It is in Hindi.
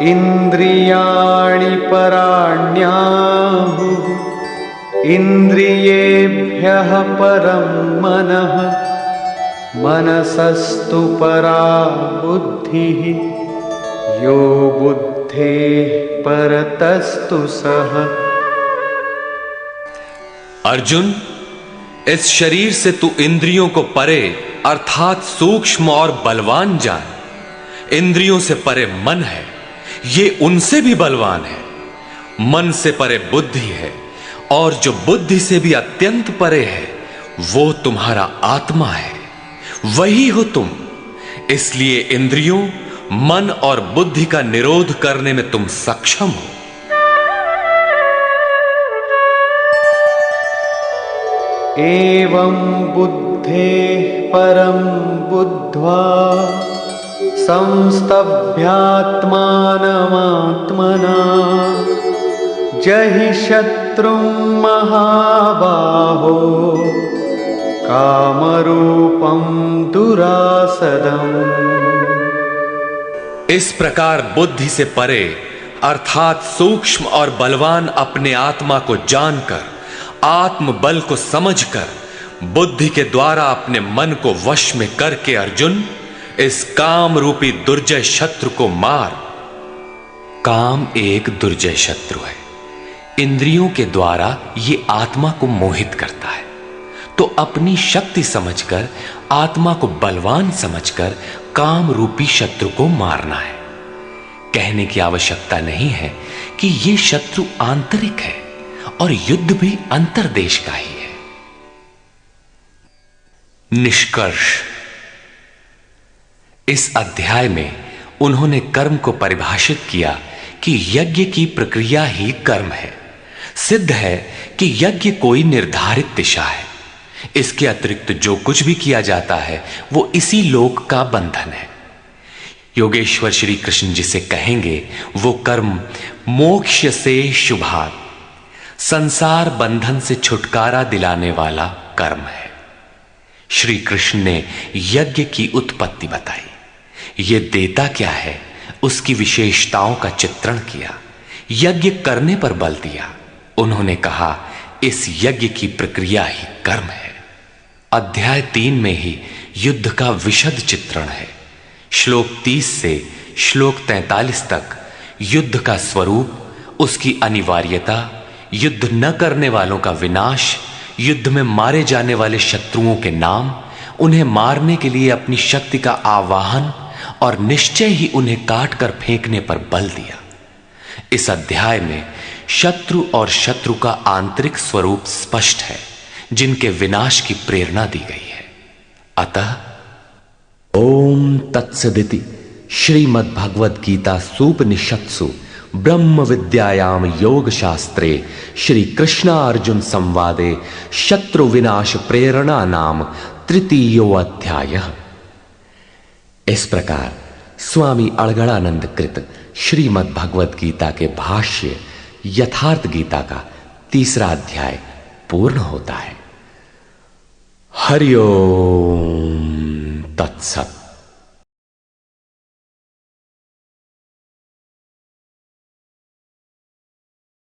इंद्रियाणि पराण्याहुः इंद्रियेभ्यः परं मनः मनसस्तु परा बुद्धिः यो बुद्धेः परतस्तु सः। अर्जुन, इस शरीर से तू इंद्रियों को परे अर्थात सूक्ष्म और बलवान जान। इंद्रियों से परे मन है, ये उनसे भी बलवान है। मन से परे बुद्धि है और जो बुद्धि से भी अत्यंत परे है वो तुम्हारा आत्मा है, वही हो तुम। इसलिए इंद्रियों, मन और बुद्धि का निरोध करने में तुम सक्षम हो। एवं बुद्धेः परं बुद्ध्वा संस्तभ्यात्मानमात्मना जहि शत्रुं महाबाहो कामरूपं दुरासदम्। इस प्रकार बुद्धि से परे अर्थात सूक्ष्म और बलवान अपने आत्मा को जानकर, आत्म बल को समझकर, बुद्धि के द्वारा अपने मन को वश में करके अर्जुन इस काम रूपी दुर्जय शत्रु को मार। काम एक दुर्जय शत्रु है। इंद्रियों के द्वारा ये आत्मा को मोहित करता है, तो अपनी शक्ति समझकर, आत्मा को बलवान समझकर काम रूपी शत्रु को मारना है। कहने की आवश्यकता नहीं है कि ये शत्रु आंतरिक है और युद्ध भी अंतर्देश का ही है। निष्कर्ष, इस अध्याय में उन्होंने कर्म को परिभाषित किया कि यज्ञ की प्रक्रिया ही कर्म है। सिद्ध है कि यज्ञ कोई निर्धारित दिशा है। इसके अतिरिक्त जो कुछ भी किया जाता है वो इसी लोक का बंधन है। योगेश्वर श्री कृष्ण जिसे कहेंगे वो कर्म मोक्ष से शुभात, संसार बंधन से छुटकारा दिलाने वाला कर्म है। श्री कृष्ण ने यज्ञ की उत्पत्ति बताई, ये देता क्या है उसकी विशेषताओं का चित्रण किया, यज्ञ करने पर बल दिया। उन्होंने कहा इस यज्ञ की प्रक्रिया ही कर्म है। अध्याय 3 में ही युद्ध का विशद चित्रण है। श्लोक 30 से श्लोक 43 तक युद्ध का स्वरूप, उसकी अनिवार्यता, युद्ध न करने वालों का विनाश, युद्ध में मारे जाने वाले शत्रुओं के नाम, उन्हें मारने के लिए अपनी शक्ति का आवाहन और निश्चय ही उन्हें काट कर फेंकने पर बल दिया। इस अध्याय में शत्रु और शत्रु का आंतरिक स्वरूप स्पष्ट है, जिनके विनाश की प्रेरणा दी गई है। अतः ओम तत्सदिति श्रीमद्भगवद गीता सूपनिषत्सु ब्रह्म विद्यायाम योग शास्त्रे श्री कृष्णार्जुन संवादे शत्रु विनाश प्रेरणा नाम तृतीयो अध्याय। इस प्रकार स्वामी अड़गड़ानंद कृत श्रीमद् भगवद गीता के भाष्य यथार्थ गीता का 3रा अध्याय पूर्ण होता है। हरि ओम तत्सत।